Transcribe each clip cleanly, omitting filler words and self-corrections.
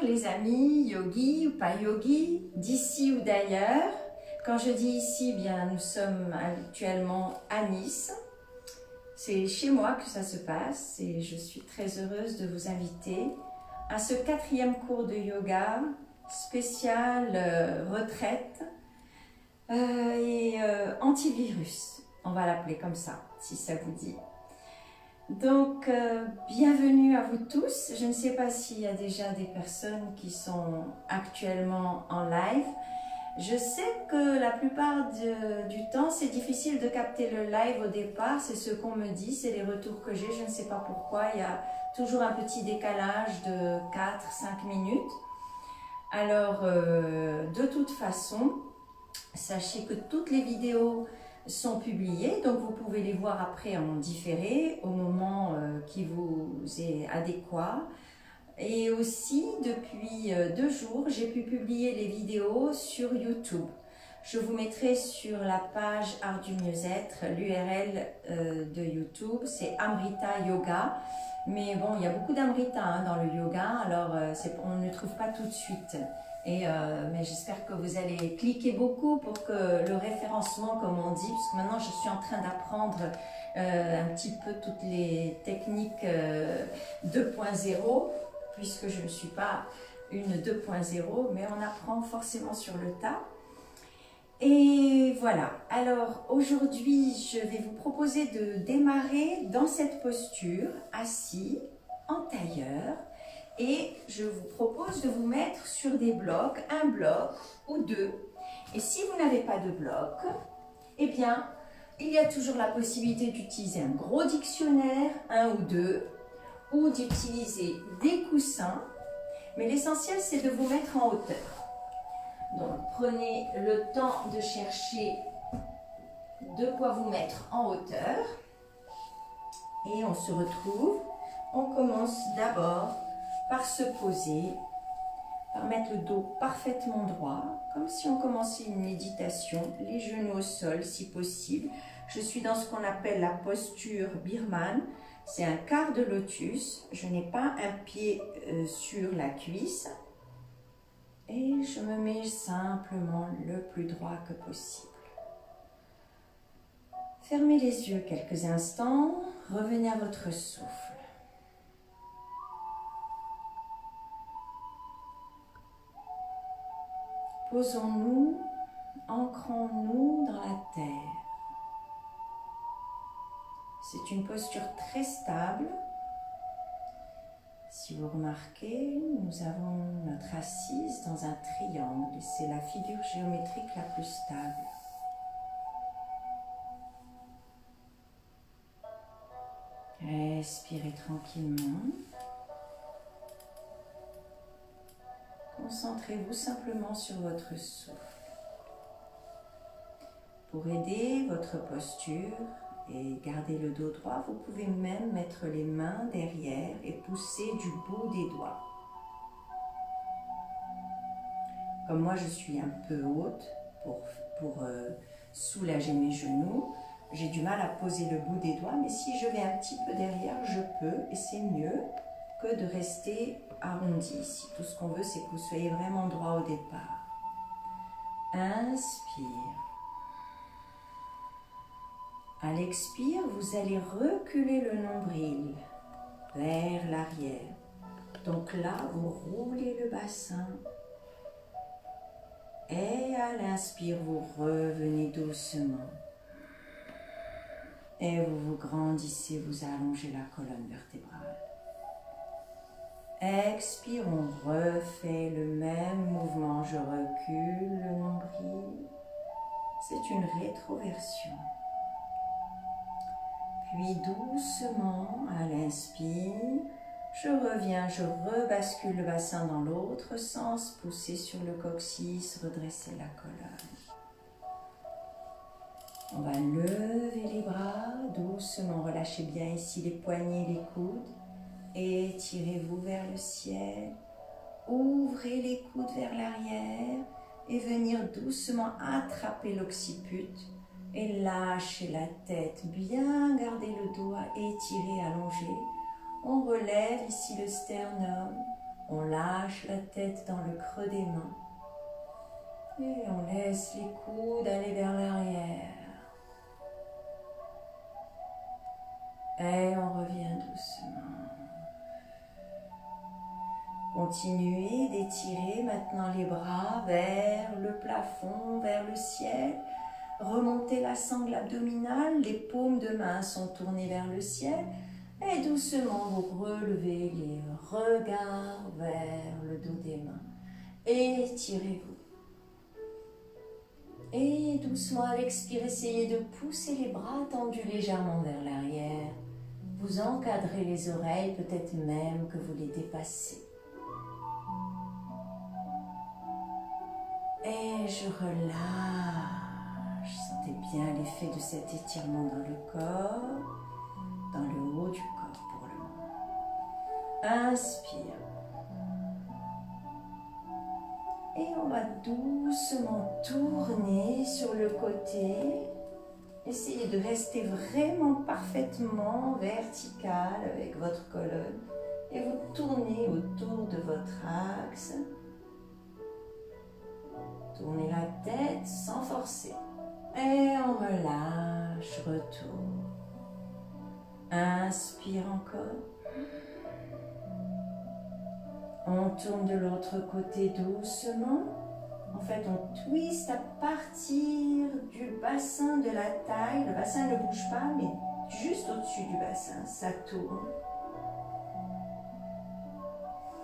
les amis, yogi ou pas yogi, d'ici ou d'ailleurs. Quand je dis ici, bien nous sommes actuellement à Nice. C'est chez moi que ça se passe et je suis très heureuse de vous inviter à ce 4e cours de yoga spécial retraite et antivirus. On va l'appeler comme ça, si ça vous dit. Donc, bienvenue à vous tous. Je ne sais pas s'il y a déjà des personnes qui sont actuellement en live. Je sais que la plupart du temps, c'est difficile de capter le live au départ. C'est ce qu'on me dit, c'est les retours que j'ai. Je ne sais pas pourquoi. Il y a toujours un petit décalage de 4-5 minutes. Alors, de toute façon, sachez que toutes les vidéos sont publiées, donc vous pouvez les voir après en différé au moment qui vous est adéquat. Et aussi, depuis 2 jours, j'ai pu publier les vidéos sur YouTube. Je vous mettrai sur la page Art du Mieux-être, l'URL de YouTube, c'est Amrita Yoga. Mais bon, il y a beaucoup d'Amrita dans le yoga, alors on ne le trouve pas tout de suite. Mais j'espère que vous allez cliquer beaucoup pour que le référencement, comme on dit, parce que maintenant je suis en train d'apprendre un petit peu toutes les techniques 2.0, puisque je ne suis pas une 2.0, mais on apprend forcément sur le tas. Et voilà, alors aujourd'hui je vais vous proposer de démarrer dans cette posture, assis, en tailleur. Et je vous propose de vous mettre sur des blocs, un bloc ou 2. Et si vous n'avez pas de bloc, eh bien, il y a toujours la possibilité d'utiliser un gros dictionnaire, 1 ou 2, ou d'utiliser des coussins. Mais l'essentiel, c'est de vous mettre en hauteur. Donc, prenez le temps de chercher de quoi vous mettre en hauteur. Et on se retrouve. On commence d'abord par se poser, par mettre le dos parfaitement droit, comme si on commençait une méditation, les genoux au sol si possible. Je suis dans ce qu'on appelle la posture birmane, c'est un quart de lotus, je n'ai pas un pied sur la cuisse et je me mets simplement le plus droit que possible. Fermez les yeux quelques instants, revenez à votre souffle. Posons-nous, ancrons-nous dans la terre. C'est une posture très stable. Si vous remarquez, nous avons notre assise dans un triangle. C'est la figure géométrique la plus stable. Respirez tranquillement. Concentrez-vous simplement sur votre souffle. Pour aider votre posture et garder le dos droit, vous pouvez même mettre les mains derrière et pousser du bout des doigts. Comme moi, je suis un peu haute pour soulager mes genoux, j'ai du mal à poser le bout des doigts, mais si je vais un petit peu derrière, je peux et c'est mieux que de rester arrondi ici. Tout ce qu'on veut, c'est que vous soyez vraiment droit au départ. Inspire. À l'expire, vous allez reculer le nombril vers l'arrière. Donc là, vous roulez le bassin. Et à l'inspire, vous revenez doucement. Et vous vous grandissez, vous allongez la colonne vertébrale. Expire, on refait le même mouvement. Je recule le nombril. C'est une rétroversion. Puis doucement, à l'inspire, je reviens, je rebascule le bassin dans l'autre sens, pousser sur le coccyx, redresser la colonne. On va lever les bras, doucement, relâchez bien ici les poignets, les coudes. Étirez-vous vers le ciel, ouvrez les coudes vers l'arrière et venir doucement attraper l'occiput et lâchez la tête, bien garder le dos étiré, allongé. On relève ici le sternum, On lâche la tête dans le creux des mains. Et on laisse les coudes aller vers l'arrière. Et on revient doucement. Continuez d'étirer maintenant les bras vers le plafond, vers le ciel. Remontez la sangle abdominale, les paumes de main sont tournées vers le ciel. Et doucement, vous relevez les regards vers le dos des mains. Étirez-vous. Et doucement, à l'expire, essayez de pousser les bras tendus légèrement vers l'arrière. Vous encadrez les oreilles, peut-être même que vous les dépassez. Et je relâche. Sentez bien l'effet de cet étirement dans le corps, dans le haut du corps pour le moment. Inspire. Et on va doucement tourner sur le côté. Essayez de rester vraiment parfaitement vertical avec votre colonne. Et vous tournez autour de votre axe. Tournez la tête sans forcer. Et on relâche, retour. Inspire encore. On tourne de l'autre côté doucement. En fait, on twiste à partir du bassin de la taille. Le bassin ne bouge pas, mais juste au-dessus du bassin, ça tourne.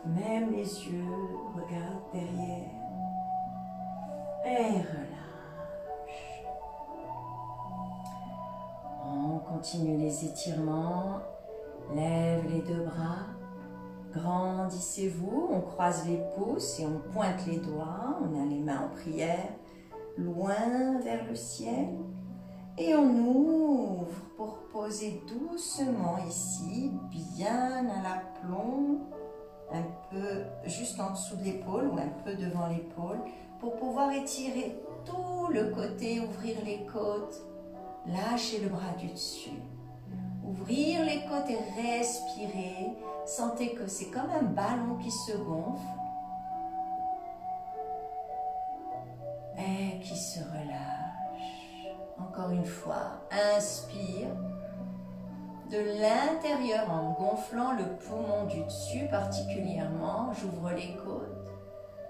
Même les yeux regardent derrière. Et relâche. On continue les étirements. Lève les deux bras. Grandissez-vous. On croise les pouces et on pointe les doigts. On a les mains en prière, loin vers le ciel. Et on ouvre pour poser doucement ici, bien à l'aplomb, un peu juste en dessous de l'épaule ou un peu devant l'épaule, pour pouvoir étirer tout le côté, ouvrir les côtes, lâcher le bras du dessus. Ouvrir les côtes et respirer. Sentez que c'est comme un ballon qui se gonfle et qui se relâche. Encore une fois, inspire. De l'intérieur en gonflant le poumon du dessus particulièrement, j'ouvre les côtes,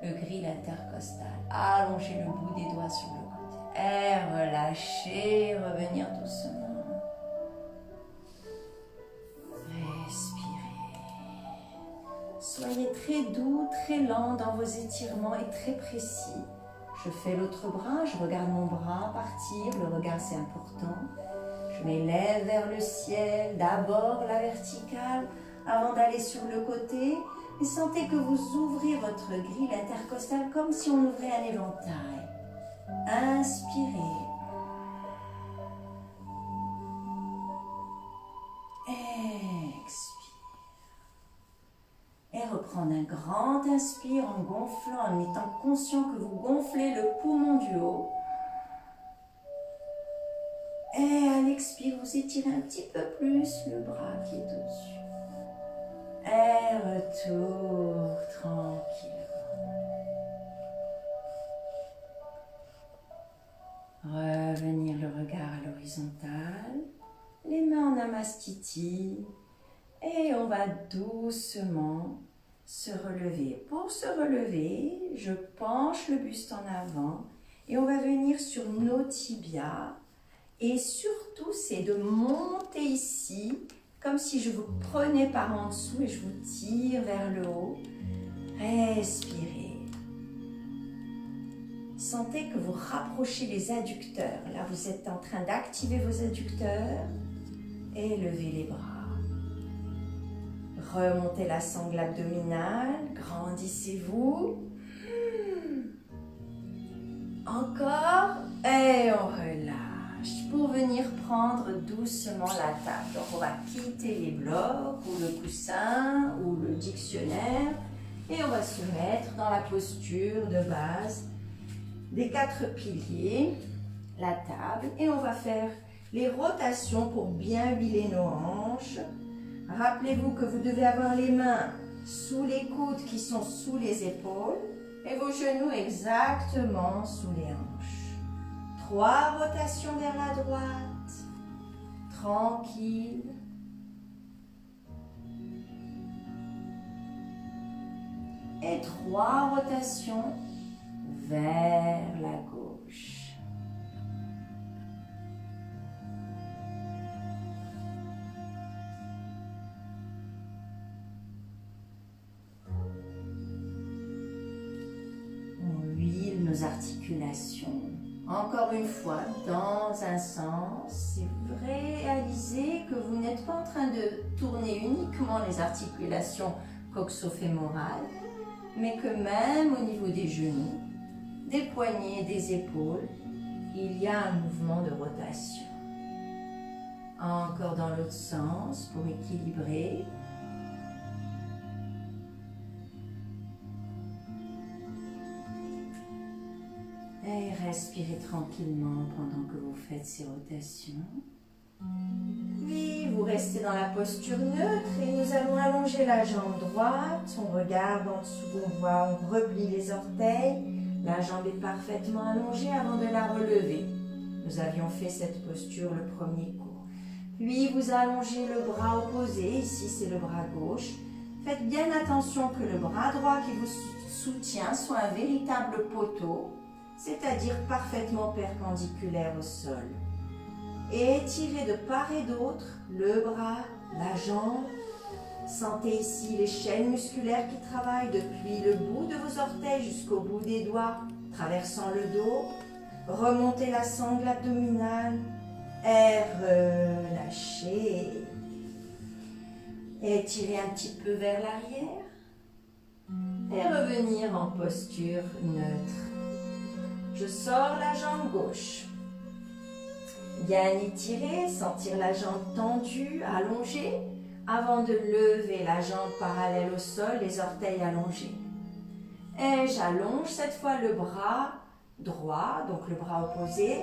le grille intercostal. Allongez le bout des doigts sur le côté. Et relâchez, revenir doucement. Soyez très doux, très lent dans vos étirements et très précis. Je fais l'autre bras, je regarde mon bras partir, le regard c'est important. Je m'élève vers le ciel, d'abord la verticale, avant d'aller sur le côté. Et sentez que vous ouvrez votre grille intercostale comme si on ouvrait un éventail. Inspirez. Expire. Et reprendre un grand inspire en gonflant, en étant conscient que vous gonflez le poumon du haut. Et à l'expire, vous étirez un petit peu plus le bras qui est au-dessus. Et retour tranquillement. Revenir le regard à l'horizontale. Les mains en namastiti. Et on va doucement se relever. Pour se relever, je penche le buste en avant et on va venir sur nos tibias. Et surtout, c'est de monter ici, comme si je vous prenais par en dessous et je vous tire vers le haut. Respirez. Sentez que vous rapprochez les adducteurs. Là, vous êtes en train d'activer vos adducteurs et levez les bras. Remontez la sangle abdominale, grandissez-vous. Encore, et on relâche pour venir prendre doucement la table. Donc on va quitter les blocs ou le coussin ou le dictionnaire et on va se mettre dans la posture de base des 4 piliers, la table, et on va faire les rotations pour bien huiler nos hanches. Rappelez-vous que vous devez avoir les mains sous les coudes qui sont sous les épaules et vos genoux exactement sous les hanches. 3 rotations vers la droite, tranquille. Et 3 rotations vers la gauche. On huile nos articulations. Encore une fois, dans un sens, et réalisez que vous n'êtes pas en train de tourner uniquement les articulations coxo-fémorales, mais que même au niveau des genoux, des poignets, des épaules, il y a un mouvement de rotation. Encore dans l'autre sens pour équilibrer. Et respirez tranquillement pendant que vous faites ces rotations. Puis vous restez dans la posture neutre et nous allons allonger la jambe droite. On regarde en dessous, on voit, on replie les orteils. La jambe est parfaitement allongée avant de la relever. Nous avions fait cette posture le premier cours. Puis vous allongez le bras opposé. Ici, c'est le bras gauche. Faites bien attention que le bras droit qui vous soutient soit un véritable poteau, c'est-à-dire parfaitement perpendiculaire au sol. Et étirez de part et d'autre le bras, la jambe. Sentez ici les chaînes musculaires qui travaillent depuis le bout de vos orteils jusqu'au bout des doigts, traversant le dos. Remontez la sangle abdominale et relâchez. Étirez un petit peu vers l'arrière et revenir en posture neutre. Je sors la jambe gauche. Bien étirer, sentir la jambe tendue, allongée, avant de lever la jambe parallèle au sol, les orteils allongés. Et j'allonge cette fois le bras droit, donc le bras opposé.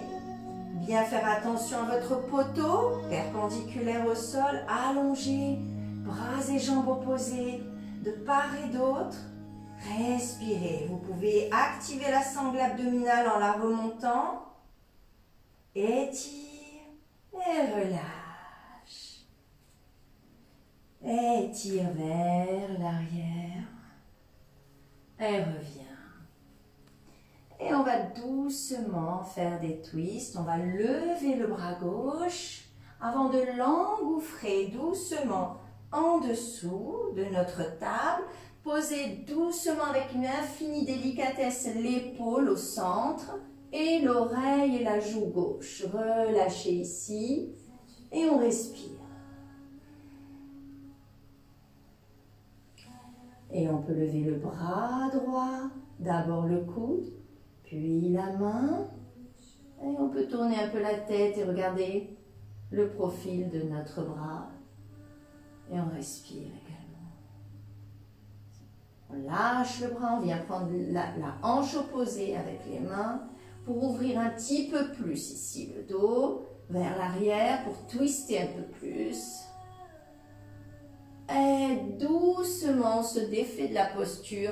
Bien faire attention à votre poteau, perpendiculaire au sol, allongé, bras et jambes opposés, de part et d'autre. Respirez. Vous pouvez activer la sangle abdominale en la remontant. Étire et relâche. Étire vers l'arrière et reviens. Et on va doucement faire des twists. On va lever le bras gauche avant de l'engouffrer doucement en dessous de notre table. Posez doucement avec une infinie délicatesse l'épaule au centre et l'oreille et la joue gauche. Relâchez ici et on respire. Et on peut lever le bras droit, d'abord le coude, puis la main. Et on peut tourner un peu la tête et regarder le profil de notre bras. Et on respire également. On lâche le bras, on vient prendre la hanche opposée avec les mains pour ouvrir un petit peu plus ici le dos vers l'arrière pour twister un peu plus. Et doucement on se défait de la posture,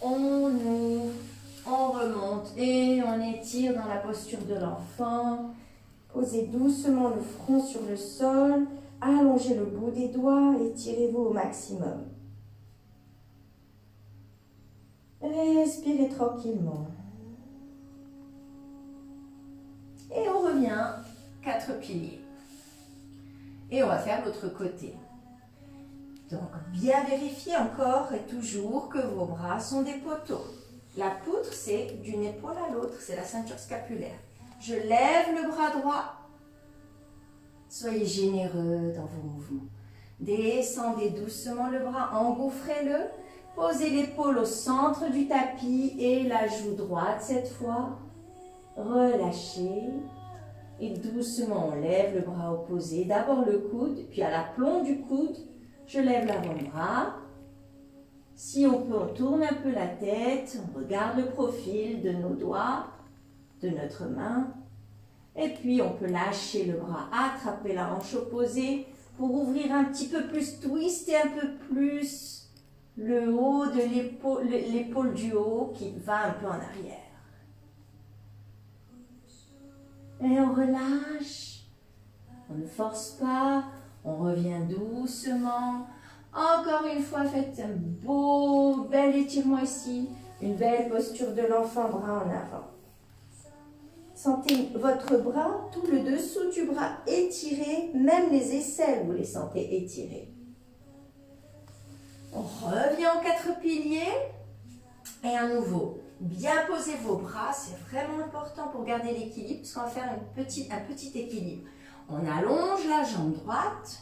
on ouvre, on remonte et on étire dans la posture de l'enfant. Posez doucement le front sur le sol, allongez le bout des doigts, étirez-vous au maximum. Respirez tranquillement. Et on revient, 4 piliers. Et on va faire l'autre côté. Donc, bien vérifier encore et toujours que vos bras sont des poteaux. La poutre, c'est d'une épaule à l'autre, c'est la ceinture scapulaire. Je lève le bras droit. Soyez généreux dans vos mouvements. Descendez doucement le bras, engouffrez-le. Posez l'épaule au centre du tapis et la joue droite cette fois. Relâchez. Et doucement, on lève le bras opposé. D'abord le coude, puis à l'aplomb du coude, je lève l'avant-bras. Si on peut, on tourne un peu la tête, on regarde le profil de nos doigts, de notre main. Et puis, on peut lâcher le bras, attraper la hanche opposée pour ouvrir un petit peu plus, twister un peu plus le haut de l'épaule du haut qui va un peu en arrière. Et on relâche, on ne force pas, on revient doucement. Encore une fois, faites un beau, bel étirement ici, une belle posture de l'enfant, bras en avant. Sentez votre bras, tout le dessous du bras étiré, même les aisselles, vous les sentez étirées. On revient aux 4 piliers et à nouveau, bien poser vos bras, c'est vraiment important pour garder l'équilibre, parce qu'on va faire un petit équilibre. On allonge la jambe droite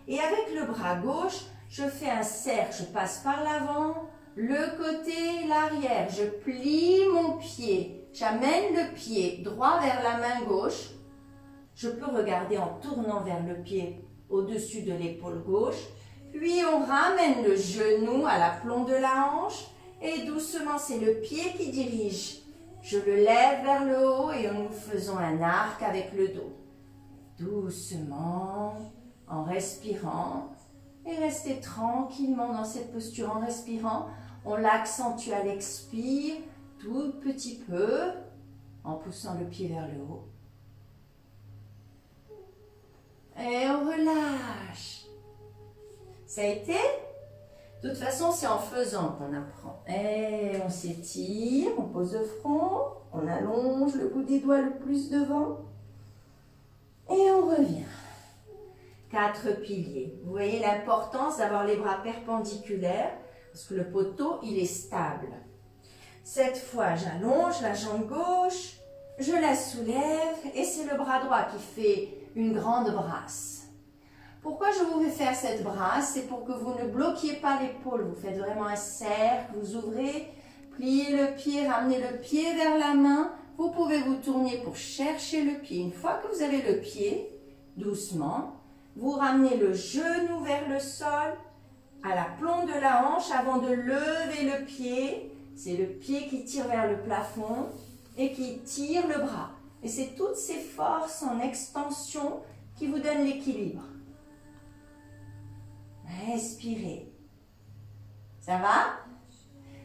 et avec le bras gauche, je fais un cercle, je passe par l'avant, le côté, l'arrière, je plie mon pied, j'amène le pied droit vers la main gauche, je peux regarder en tournant vers le pied au-dessus de l'épaule gauche, puis on ramène le genou à l'aplomb de la hanche et doucement c'est le pied qui dirige. Je le lève vers le haut et nous faisons un arc avec le dos. Doucement, en respirant et restez tranquillement dans cette posture en respirant. On l'accentue à l'expire, tout petit peu, en poussant le pied vers le haut. Et on relâche. Ça a été? De toute façon, c'est en faisant qu'on apprend. Et on s'étire, on pose le front, on allonge le bout des doigts le plus devant. Et on revient. 4 piliers. Vous voyez l'importance d'avoir les bras perpendiculaires parce que le poteau, il est stable. Cette fois, j'allonge la jambe gauche, je la soulève et c'est le bras droit qui fait une grande brasse. Pourquoi je vous fais faire cette brasse? C'est pour que vous ne bloquiez pas l'épaule. Vous faites vraiment un cercle, vous ouvrez, pliez le pied, ramenez le pied vers la main. Vous pouvez vous tourner pour chercher le pied. Une fois que vous avez le pied, doucement, vous ramenez le genou vers le sol, à l'aplomb de la hanche avant de lever le pied. C'est le pied qui tire vers le plafond et qui tire le bras. Et c'est toutes ces forces en extension qui vous donnent l'équilibre. Respirez. Ça va?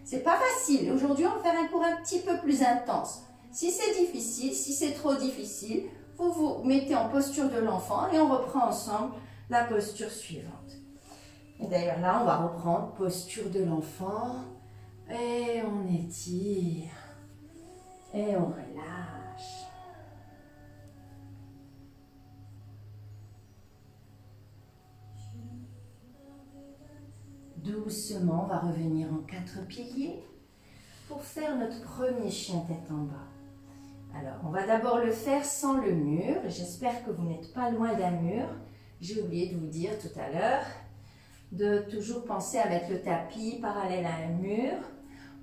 C'est pas facile. Aujourd'hui, on va faire un cours un petit peu plus intense. Si c'est difficile, si c'est trop difficile, vous vous mettez en posture de l'enfant et on reprend ensemble la posture suivante. Et d'ailleurs, là, on va reprendre posture de l'enfant et on étire et on relâche. Doucement, on va revenir en 4 piliers pour faire notre premier chien tête en bas. Alors, on va d'abord le faire sans le mur. J'espère que vous n'êtes pas loin d'un mur. J'ai oublié de vous dire tout à l'heure de toujours penser à mettre le tapis parallèle à un mur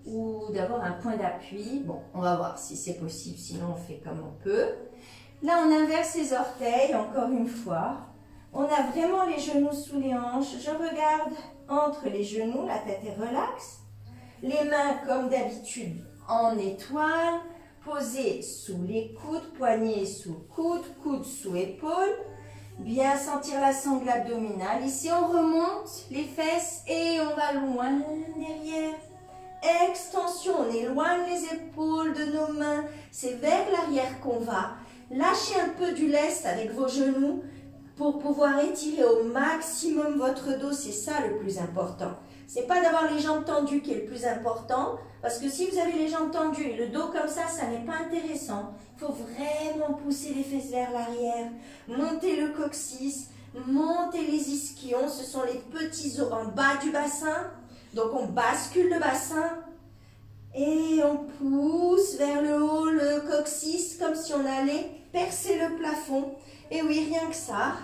ou d'avoir un point d'appui. Bon, on va voir si c'est possible, sinon on fait comme on peut. Là, on inverse les orteils, encore une fois. On a vraiment les genoux sous les hanches. Je regarde entre les genoux, la tête est relaxe. Les mains, comme d'habitude, en étoile, posées sous les coudes, poignets sous coude, coude sous épaule. Bien sentir la sangle abdominale. Ici, on remonte les fesses et on va loin derrière. Extension, on éloigne les épaules de nos mains. C'est vers l'arrière qu'on va. Lâchez un peu du lest avec vos genoux pour pouvoir étirer au maximum votre dos. C'est ça le plus important. C'est pas d'avoir les jambes tendues qui est le plus important, parce que si vous avez les jambes tendues et le dos comme ça n'est pas intéressant. Il faut vraiment pousser les fesses vers l'arrière, monter le coccyx, monter les ischions, ce sont les petits os en bas du bassin. Donc on bascule le bassin et on pousse vers le haut le coccyx comme si on allait percer le plafond. Et oui, rien que ça.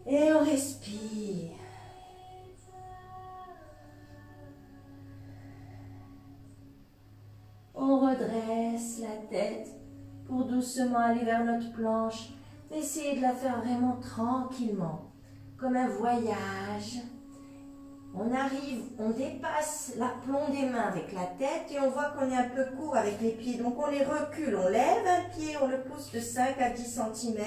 Et on respire. On redresse la tête pour doucement aller vers notre planche. Essayez de la faire vraiment tranquillement, comme un voyage. On arrive, on dépasse l'aplomb des mains avec la tête et on voit qu'on est un peu court avec les pieds. Donc on les recule, on lève un pied, on le pousse de 5 à 10 cm.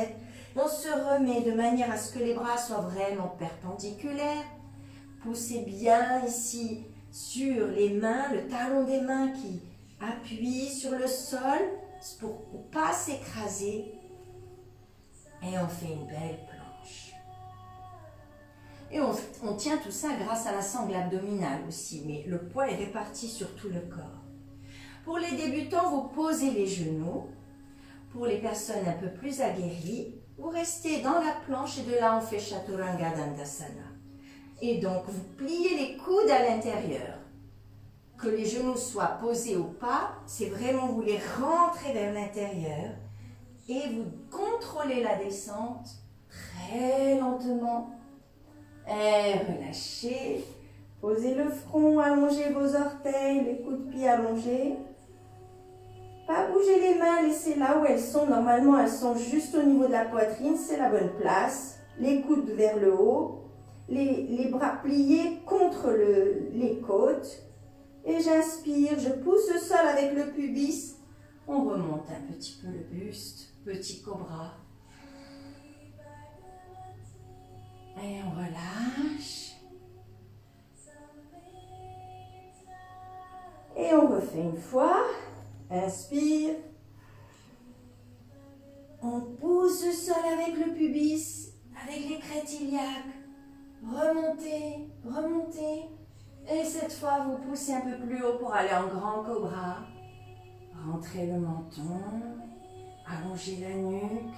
On se remet de manière à ce que les bras soient vraiment perpendiculaires. Poussez bien ici sur les mains, le talon des mains qui appuie sur le sol pour ne pas s'écraser. Et on fait une belle planche. Et on tient tout ça grâce à la sangle abdominale aussi, mais le poids est réparti sur tout le corps. Pour les débutants, vous posez les genoux. Pour les personnes un peu plus aguerries, vous restez dans la planche et de là on fait Chaturanga Dandasana. Et donc vous pliez les coudes à l'intérieur. Que les genoux soient posés ou pas, c'est vraiment vous les rentrez vers l'intérieur et vous contrôlez la descente très lentement. Et relâchez. Posez le front, allongez vos orteils, les coudes de pied allongés. Pas bouger les mains, laissez là où elles sont. Normalement, elles sont juste au niveau de la poitrine, c'est la bonne place. Les coudes vers le haut, les bras pliés contre les côtes. Et j'inspire, je pousse le sol avec le pubis. On remonte un petit peu le buste, petit cobra. Et on relâche. Et on refait une fois. Inspire. On pousse le sol avec le pubis, avec les crêtes iliaques. Remontez, remontez. Et cette fois, vous poussez un peu plus haut pour aller en grand cobra. Rentrez le menton, allongez la nuque.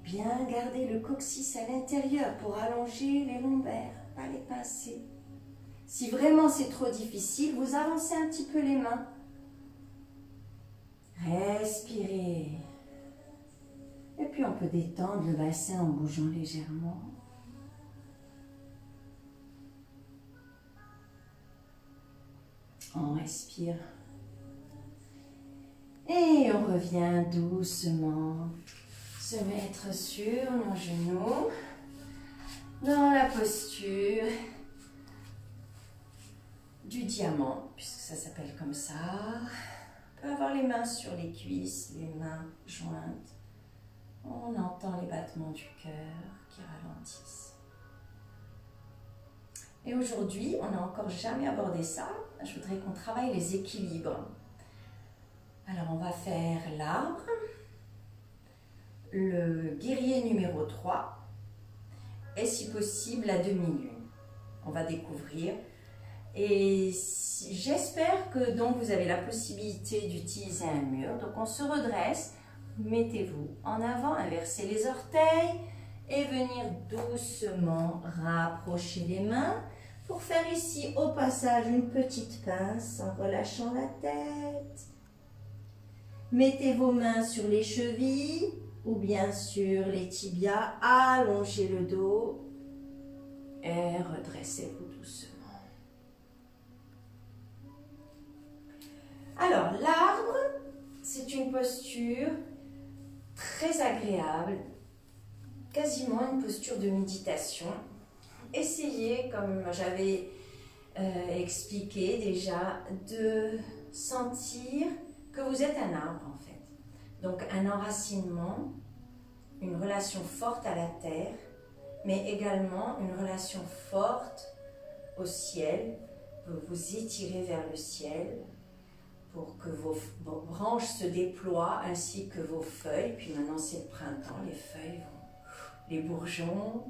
Bien garder le coccyx à l'intérieur pour allonger les lombaires, pas les pincer. Si vraiment c'est trop difficile, vous avancez un petit peu les mains. Respirez. Et puis on peut détendre le bassin en bougeant légèrement. On respire. Et on revient doucement se mettre sur nos genoux dans la posture du diamant, puisque ça s'appelle comme ça. On peut avoir les mains sur les cuisses, les mains jointes. On entend les battements du cœur qui ralentissent. Et aujourd'hui, on n'a encore jamais abordé ça. Je voudrais qu'on travaille les équilibres. Alors, on va faire l'arbre, le guerrier numéro 3 et si possible la demi-lune. On va découvrir. Et j'espère que donc vous avez la possibilité d'utiliser un mur. Donc, on se redresse. Mettez-vous en avant, inversez les orteils et venir doucement rapprocher les mains pour faire ici au passage une petite pince en relâchant la tête. Mettez vos mains sur les chevilles ou bien sur les tibias, allongez le dos et redressez-vous doucement. Alors l'arbre, c'est une posture très agréable, quasiment une posture de méditation. Essayez, comme j'avais expliqué déjà, de sentir que vous êtes un arbre en fait. Donc un enracinement, une relation forte à la terre, mais également une relation forte au ciel. Vous vous étirez vers le ciel pour que vos branches se déploient ainsi que vos feuilles. Puis maintenant c'est le printemps, les feuilles, les bourgeons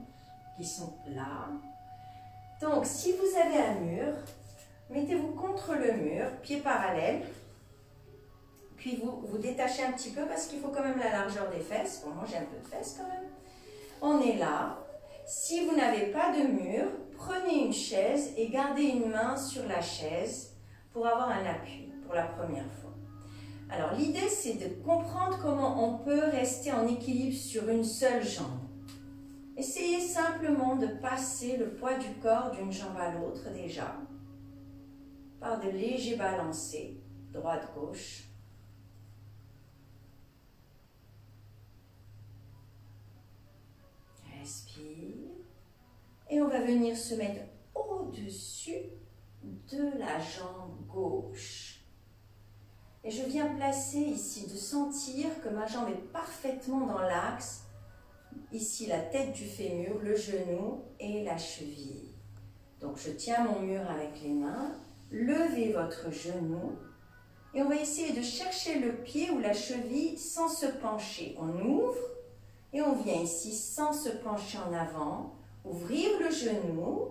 qui sont là. Donc si vous avez un mur, mettez-vous contre le mur, pieds parallèles. Puis vous détachez un petit peu parce qu'il faut quand même la largeur des fesses. Bon, moi j'ai un peu de fesses quand même. On est là. Si vous n'avez pas de mur, prenez une chaise et gardez une main sur la chaise pour avoir un appui pour la première fois. Alors l'idée c'est de comprendre comment on peut rester en équilibre sur une seule jambe. Essayez simplement de passer le poids du corps d'une jambe à l'autre déjà par de légers balancés, droite-gauche. Respire. Et on va venir se mettre au-dessus de la jambe gauche. Et je viens placer ici, de sentir que ma jambe est parfaitement dans l'axe, ici la tête du fémur, le genou et la cheville. Donc je tiens mon mur avec les mains, levez votre genou et on va essayer de chercher le pied ou la cheville sans se pencher. On ouvre et on vient ici sans se pencher en avant, ouvrir le genou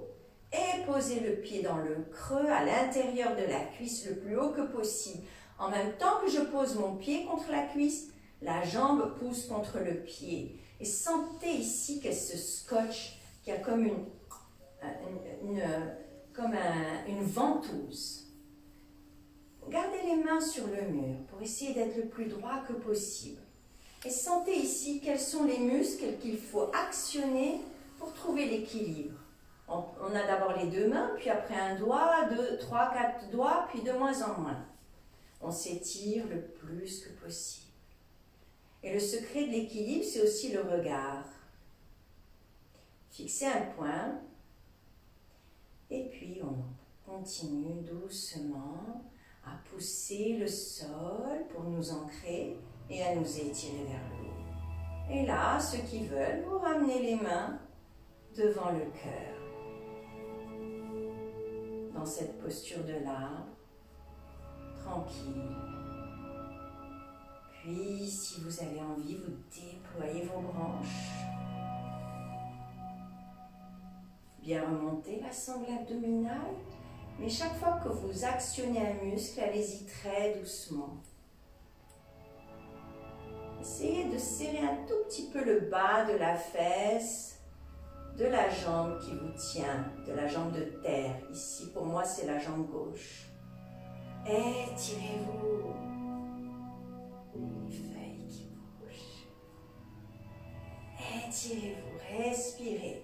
et poser le pied dans le creux à l'intérieur de la cuisse le plus haut que possible. En même temps que je pose mon pied contre la cuisse, la jambe pousse contre le pied. Et sentez ici qu'elle se scotche, qu'il y a comme une ventouse. Gardez les mains sur le mur pour essayer d'être le plus droit que possible. Et sentez ici quels sont les muscles qu'il faut actionner pour trouver l'équilibre. On a d'abord les deux mains, puis après un doigt, 2, 3, 4 doigts, puis de moins en moins. On s'étire le plus que possible. Et le secret de l'équilibre, c'est aussi le regard. Fixez un point, et puis on continue doucement à pousser le sol pour nous ancrer et à nous étirer vers le haut. Et là, ceux qui veulent, vous ramenez les mains devant le cœur. Dans cette posture de l'arbre, tranquille. Puis, si vous avez envie, vous déployez vos branches. Bien remonter la sangle abdominale, mais chaque fois que vous actionnez un muscle, allez-y très doucement. Essayez de serrer un tout petit peu le bas de la fesse, de la jambe qui vous tient, de la jambe de terre. Ici, pour moi, c'est la jambe gauche. Étirez-vous. Les feuilles qui bougent. Étirez-vous, respirez.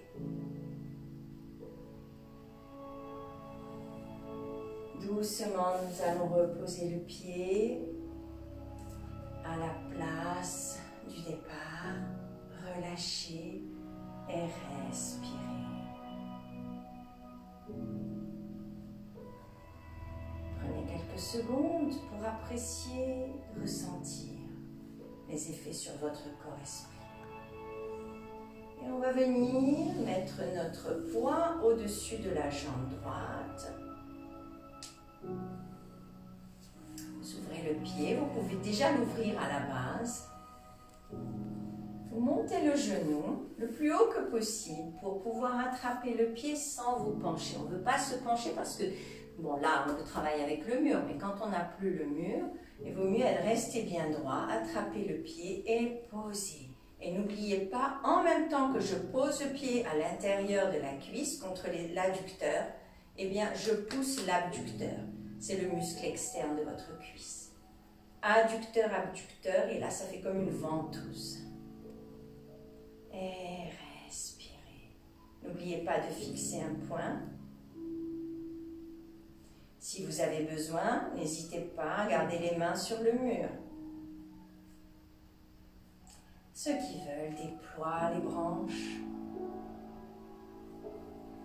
Doucement, nous allons reposer le pied à la place du départ. Relâchez et respirez. Prenez quelques secondes pour apprécier, ressentir les effets sur votre corps-esprit. Et on va venir mettre notre poing au-dessus de la jambe droite. Vous ouvrez le pied, vous pouvez déjà l'ouvrir à la base. Vous montez le genou le plus haut que possible pour pouvoir attraper le pied sans vous pencher. On ne veut pas se pencher parce que, bon là on travaille avec le mur, mais quand on n'a plus le mur, il vaut mieux rester bien droit, attraper le pied et poser. Et n'oubliez pas, en même temps que je pose le pied à l'intérieur de la cuisse contre l'adducteur, eh bien je pousse l'abducteur. C'est le muscle externe de votre cuisse. Adducteur, abducteur, et là ça fait comme une ventouse. Et respirez. N'oubliez pas de fixer un point. Si vous avez besoin, n'hésitez pas à garder les mains sur le mur. Ceux qui veulent déploient les branches.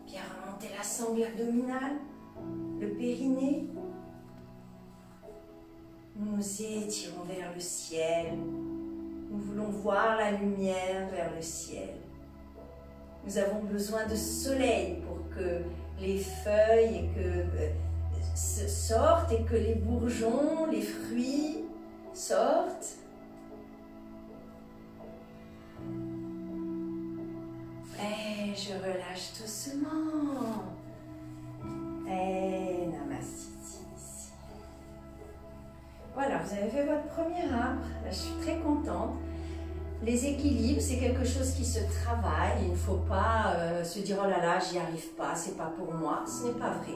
Bien remonter la sangle abdominale, le périnée. Nous nous étirons vers le ciel. Nous voulons voir la lumière vers le ciel. Nous avons besoin de soleil pour que les feuilles sortent et que les bourgeons, les fruits sortent. Et je relâche doucement. Et Namaste. Voilà, vous avez fait votre premier arbre. Là, je suis très contente. Les équilibres, c'est quelque chose qui se travaille. Il ne faut pas se dire « Oh là là, j'y arrive pas, c'est pas pour moi ». Ce n'est pas vrai.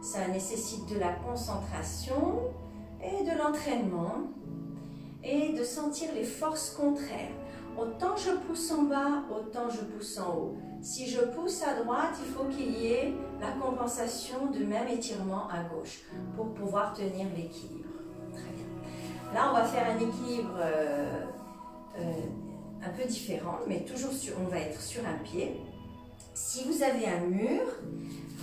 Ça nécessite de la concentration et de l'entraînement et de sentir les forces contraires. Autant je pousse en bas, autant je pousse en haut. Si je pousse à droite, il faut qu'il y ait la compensation de même étirement à gauche pour pouvoir tenir l'équilibre. Très bien. Là, on va faire un équilibre un peu différent, mais toujours on va être sur un pied. Si vous avez un mur,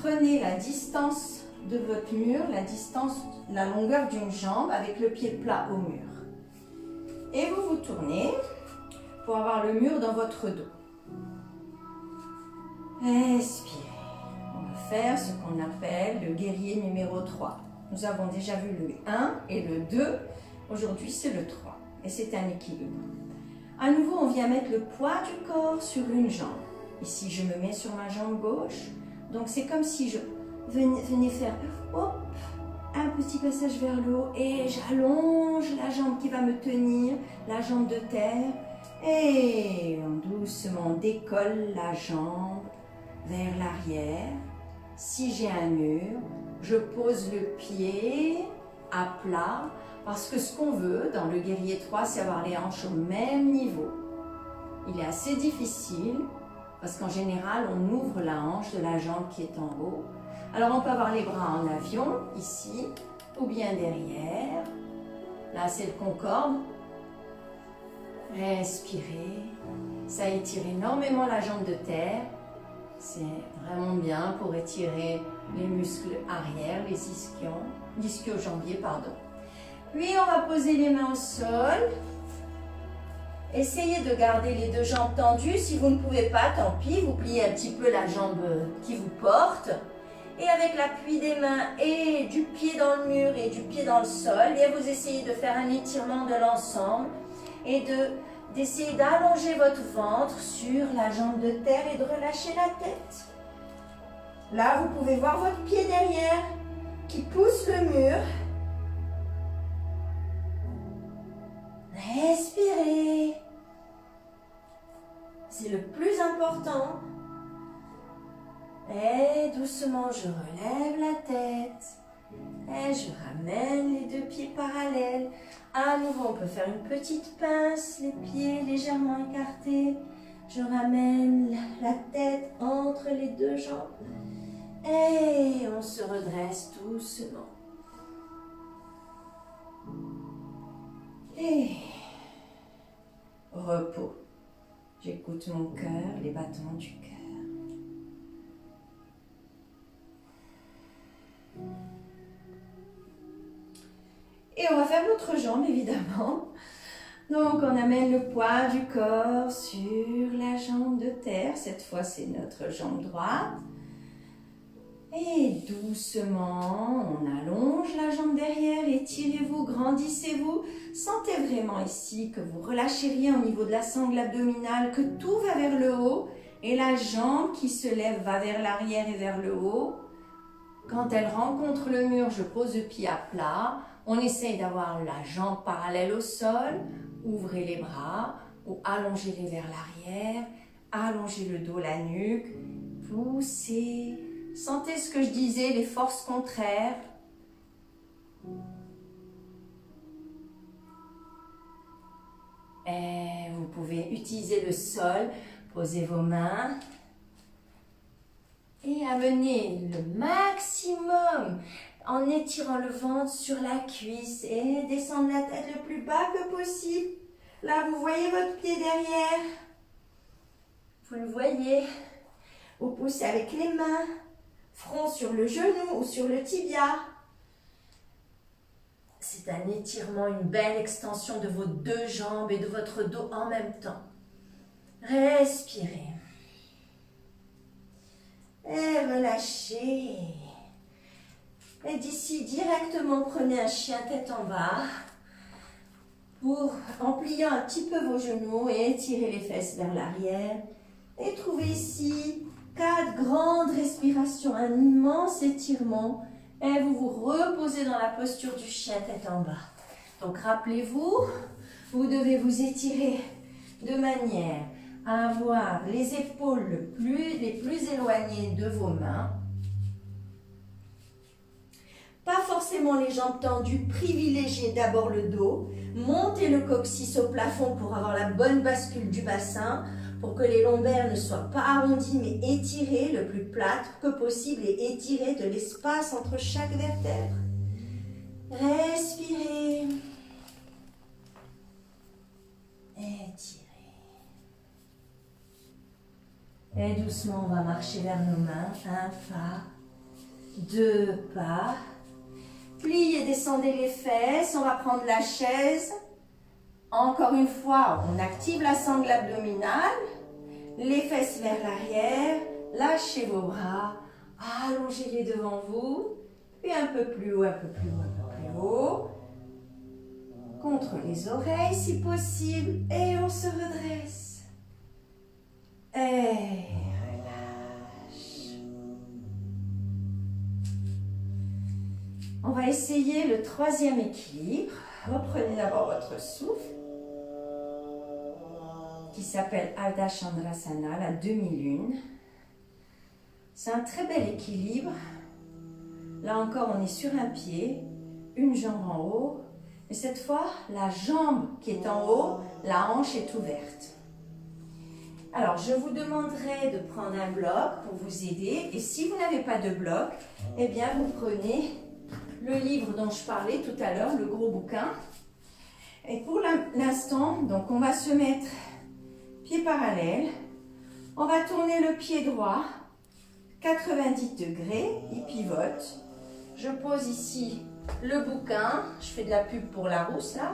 prenez la distance de votre mur, la longueur d'une jambe avec le pied plat au mur. Et vous vous tournez. pour avoir le mur dans votre dos. Expirez. On va faire ce qu'on appelle le guerrier numéro 3. Nous avons déjà vu le 1 et le 2. Aujourd'hui, c'est le 3. Et c'est un équilibre. À nouveau, on vient mettre le poids du corps sur une jambe. Ici, je me mets sur ma jambe gauche. Donc, c'est comme si je venais faire hop, un petit passage vers le haut et j'allonge la jambe qui va me tenir, la jambe de terre. Et on doucement décolle la jambe vers l'arrière. Si j'ai un mur, je pose le pied à plat parce que ce qu'on veut dans le guerrier 3, c'est avoir les hanches au même niveau. Il est assez difficile parce qu'en général, on ouvre la hanche de la jambe qui est en haut. Alors, on peut avoir les bras en avion, ici, ou bien derrière. Là, c'est le concorde. Respirez. Ça étire énormément la jambe de terre. C'est vraiment bien pour étirer les muscles arrière, les ischio-jambiers, pardon. Puis, on va poser les mains au sol. Essayez de garder les deux jambes tendues. Si vous ne pouvez pas, tant pis, vous pliez un petit peu la jambe qui vous porte. Et avec l'appui des mains et du pied dans le mur et du pied dans le sol, et vous essayez de faire un étirement de l'ensemble et d'essayer d'allonger votre ventre sur la jambe de terre et de relâcher la tête. Là, vous pouvez voir votre pied derrière qui pousse le mur. Respirez. C'est le plus important. Et doucement, je relève la tête. Et je ramène les deux pieds parallèles. À nouveau, on peut faire une petite pince, les pieds légèrement écartés. Je ramène la tête entre les deux jambes. Et on se redresse doucement. Et repos. J'écoute mon cœur, les battements du cœur. Et on va faire l'autre jambe, évidemment. Donc, on amène le poids du corps sur la jambe de terre. Cette fois, c'est notre jambe droite. Et doucement, on allonge la jambe derrière, étirez-vous, grandissez-vous. Sentez vraiment ici que vous relâchez rien au niveau de la sangle abdominale, que tout va vers le haut. Et la jambe qui se lève va vers l'arrière et vers le haut. Quand elle rencontre le mur, je pose le pied à plat. On essaye d'avoir la jambe parallèle au sol. Ouvrez les bras ou allongez-les vers l'arrière. Allongez le dos, la nuque. Poussez. Sentez ce que je disais, les forces contraires. Et vous pouvez utiliser le sol. Posez vos mains. Et amenez le maximum en étirant le ventre sur la cuisse et descendre la tête le plus bas que possible. Là, vous voyez votre pied derrière. Vous le voyez. Vous poussez avec les mains. Front sur le genou ou sur le tibia. C'est un étirement, une belle extension de vos deux jambes et de votre dos en même temps. Respirez. Et relâchez. Et d'ici, directement, prenez un chien tête en bas. En pliant un petit peu vos genoux et étirez les fesses vers l'arrière. Et trouvez ici 4 grandes respirations, un immense étirement. Et vous vous reposez dans la posture du chien tête en bas. Donc rappelez-vous, vous devez vous étirer de manière à avoir les épaules les plus éloignées de vos mains. Pas forcément les jambes tendues, privilégiez d'abord le dos. Montez le coccyx au plafond pour avoir la bonne bascule du bassin, pour que les lombaires ne soient pas arrondis mais étirés le plus plate que possible et étirez de l'espace entre chaque vertèbre. Respirez. Étirez. Et doucement, on va marcher vers nos mains. 1 pas, 2 pas. Pliez, descendez les fesses. On va prendre la chaise. Encore une fois, on active la sangle abdominale, les fesses vers l'arrière, lâchez vos bras, allongez-les devant vous, puis un peu plus haut, un peu plus haut, un peu plus haut, contre les oreilles si possible, et on se redresse. Et relâche. On va essayer le troisième équilibre. Reprenez d'abord votre souffle, qui s'appelle Ardha Chandrasana, la demi-lune. C'est un très bel équilibre. Là encore, on est sur un pied, une jambe en haut. Mais cette fois, la jambe qui est en haut, la hanche est ouverte. Alors, je vous demanderai de prendre un bloc pour vous aider. Et si vous n'avez pas de bloc, eh bien, vous prenez le livre dont je parlais tout à l'heure, le gros bouquin. Et pour l'instant, donc on va se mettre pied parallèle. On va tourner le pied droit, 90 degrés, il pivote. Je pose ici le bouquin, je fais de la pub pour Larousse là,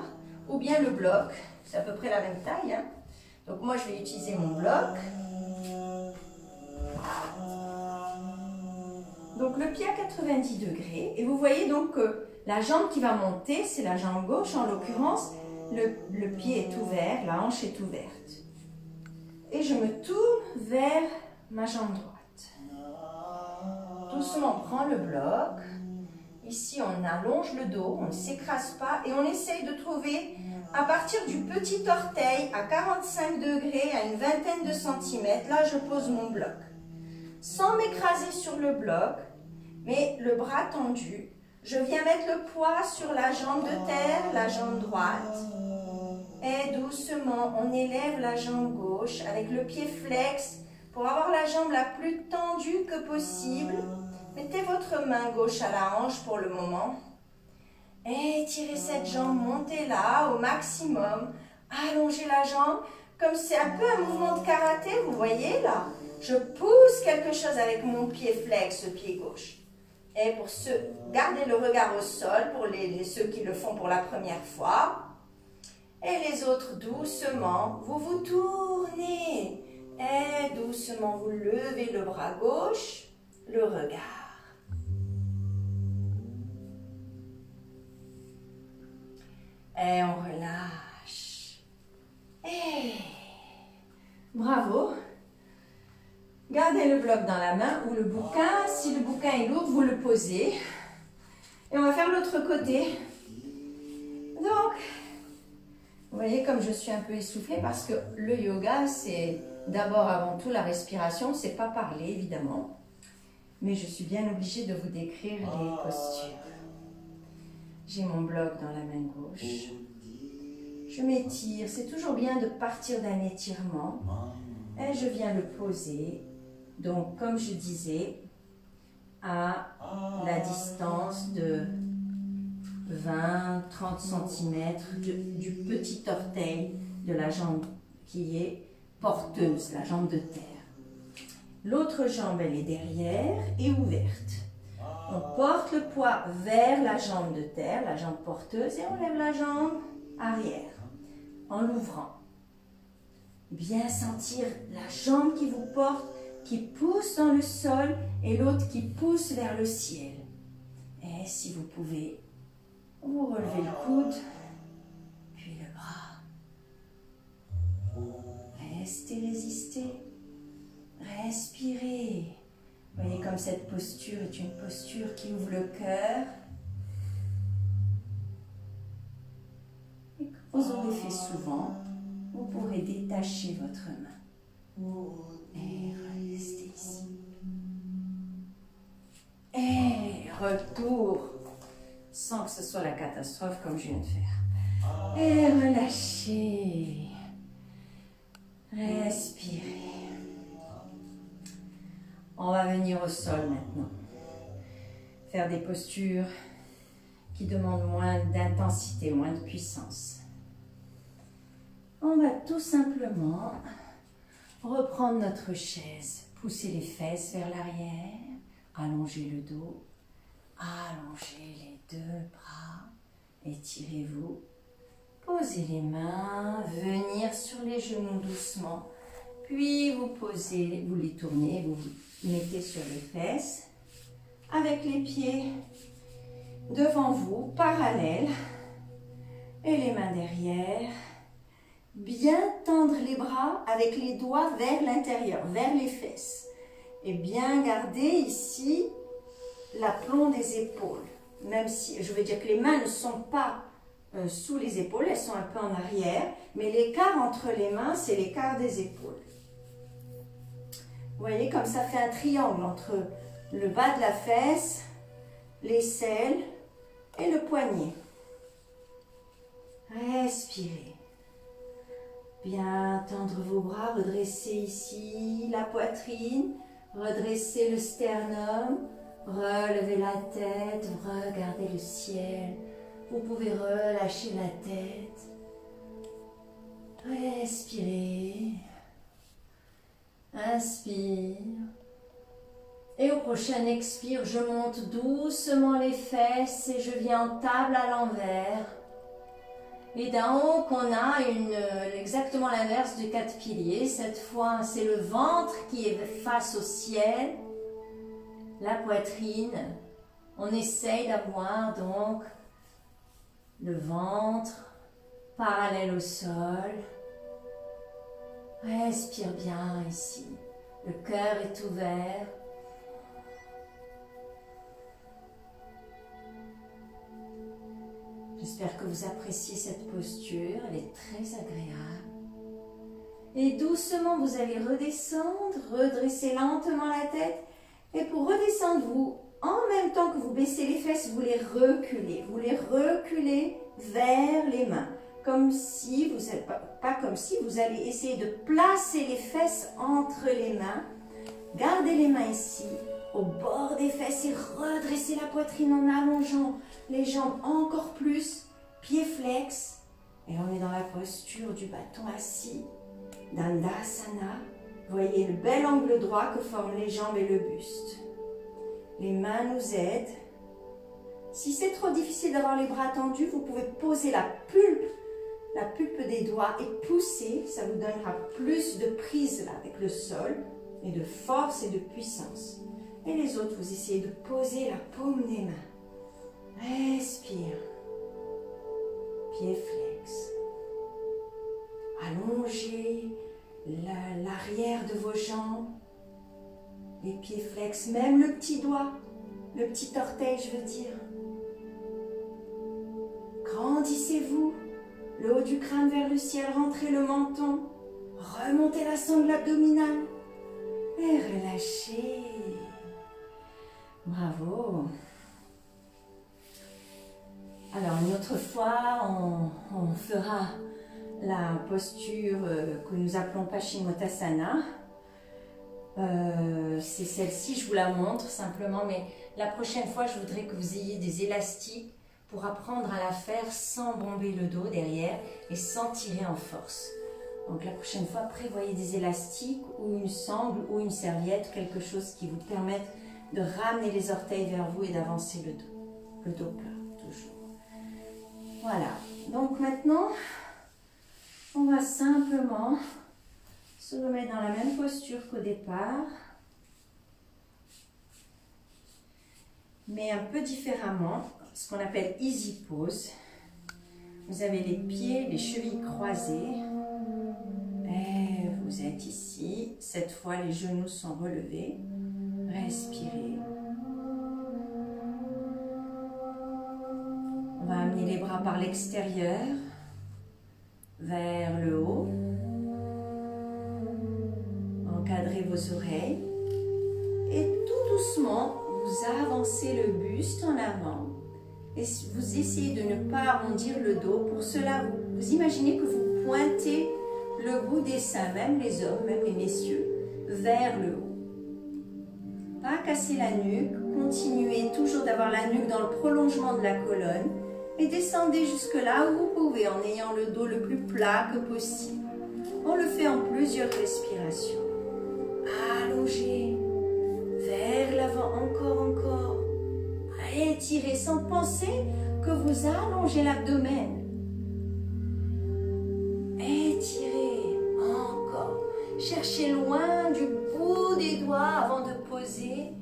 ou bien le bloc, c'est à peu près la même taille. Hein. Donc moi je vais utiliser mon bloc. Donc le pied à 90 degrés, et vous voyez donc que la jambe qui va monter, c'est la jambe gauche en l'occurrence, le pied est ouvert, la hanche est ouverte. Et je me tourne vers ma jambe droite. Doucement, on prend le bloc. Ici, on allonge le dos, on ne s'écrase pas et on essaye de trouver à partir du petit orteil à 45 degrés, à une vingtaine de centimètres. Là, je pose mon bloc. Sans m'écraser sur le bloc, mais le bras tendu. Je viens mettre le poids sur la jambe de terre, la jambe droite. Et doucement, on élève la jambe gauche avec le pied flex pour avoir la jambe la plus tendue que possible. Mettez votre main gauche à la hanche pour le moment. Et tirez cette jambe, montez là au maximum. Allongez la jambe, comme c'est un peu un mouvement de karaté, vous voyez là. Je pousse quelque chose avec mon pied flex, le pied gauche. Et pour ceux, gardez le regard au sol pour ceux qui le font pour la première fois. Et les autres, doucement, vous vous tournez. Et doucement, vous levez le bras gauche, le regard. Et on relâche. Et bravo. Gardez le bloc dans la main ou le bouquin. Si le bouquin est lourd, vous le posez. Et on va faire l'autre côté. Donc, vous voyez comme je suis un peu essoufflée parce que le yoga, c'est d'abord avant tout la respiration. C'est pas parler, évidemment. Mais je suis bien obligée de vous décrire les postures. J'ai mon bloc dans la main gauche. Je m'étire. C'est toujours bien de partir d'un étirement. Et je viens le poser. Donc, comme je disais, à la distance de 20-30 cm du petit orteil de la jambe qui est porteuse, la jambe de terre. L'autre jambe, elle est derrière et ouverte. On porte le poids vers la jambe de terre, la jambe porteuse, et on lève la jambe arrière en l'ouvrant. Bien sentir la jambe qui vous porte, qui pousse dans le sol, et l'autre qui pousse vers le ciel. Et si vous pouvez, vous relevez le coude, puis le bras. Restez résister. Respirez. Vous voyez comme cette posture est une posture qui ouvre le cœur. Et que vous aurez fait souvent, vous pourrez détacher votre main. Et restez ici. Et retour, sans que ce soit la catastrophe comme je viens de faire. Et relâchez. Respirez. On va venir au sol maintenant. Faire des postures qui demandent moins d'intensité, moins de puissance. On va tout simplement reprendre notre chaise, pousser les fesses vers l'arrière, allonger le dos, allonger les deux bras, étirez-vous, Posez les mains, venir sur les genoux doucement. Puis vous posez, vous les tournez, vous vous mettez sur les fesses. Avec les pieds devant vous, parallèles. Et les mains derrière. Bien tendre les bras avec les doigts vers l'intérieur, vers les fesses. Et bien garder ici l'aplomb des épaules. Même si, je veux dire que les mains ne sont pas sous les épaules, elles sont un peu en arrière. Mais l'écart entre les mains, c'est l'écart des épaules. Vous voyez comme ça fait un triangle entre le bas de la fesse, l'aisselle et le poignet. Respirez. Bien tendre vos bras, redressez ici la poitrine, redressez le sternum, relevez la tête, regardez le ciel. Vous pouvez relâcher la tête. Respirez. Inspire. Et au prochain expire, je monte doucement les fesses et je viens en table à l'envers. Et d'en haut, qu'on a exactement l'inverse du 4 piliers. Cette fois, c'est le ventre qui est face au ciel, la poitrine. On essaye d'avoir donc le ventre parallèle au sol. Respire bien ici. Le cœur est ouvert. J'espère que vous appréciez cette posture, elle est très agréable. Et doucement, vous allez redescendre, redresser lentement la tête. Et pour redescendre, vous, en même temps que vous baissez les fesses, vous les reculez. Vous les reculez vers les mains. Comme si, pas comme si, vous allez essayer de placer les fesses entre les mains. Gardez les mains ici, au bord des fesses et redressez la poitrine en allongeant les jambes encore plus, pieds flex. Et on est dans la posture du bâton assis, Dandasana. Voyez le bel angle droit que forment les jambes et le buste. Les mains nous aident. Si c'est trop difficile d'avoir les bras tendus, vous pouvez poser la pulpe des doigts et pousser. Ça vous donnera plus de prise là, avec le sol et de force et de puissance. Et les autres, vous essayez de poser la paume des mains. Respire. Pieds flex. Allongez l'arrière de vos jambes. Les pieds flex, même le petit doigt, le petit orteil, je veux dire. Grandissez-vous. Le haut du crâne vers le ciel, rentrez le menton. Remontez la sangle abdominale. Et relâchez. Bravo. Alors, une autre fois, on fera la posture que nous appelons Paschimottanasana. C'est celle-ci, je vous la montre simplement, mais la prochaine fois, je voudrais que vous ayez des élastiques pour apprendre à la faire sans bomber le dos derrière et sans tirer en force. Donc la prochaine fois, prévoyez des élastiques ou une sangle ou une serviette, quelque chose qui vous permette de ramener les orteils vers vous et d'avancer le dos plat, toujours. Voilà, donc maintenant, on va simplement se remettre dans la même posture qu'au départ, mais un peu différemment, ce qu'on appelle easy pose. Vous avez les pieds, les chevilles croisées, et vous êtes ici. Cette fois, les genoux sont relevés. Respirez. On va amener les bras par l'extérieur, vers le haut. Encadrez vos oreilles. Et tout doucement, vous avancez le buste en avant. Et vous essayez de ne pas arrondir le dos. Pour cela, vous imaginez que vous pointez le bout des seins, même les hommes, même les messieurs, vers le haut. Pas casser la nuque. Continuez toujours d'avoir la nuque dans le prolongement de la colonne. Et descendez jusque là où vous pouvez en ayant le dos le plus plat que possible. On le fait en plusieurs respirations. Allongez vers l'avant, encore. Étirez sans penser que vous allongez l'abdomen. poussez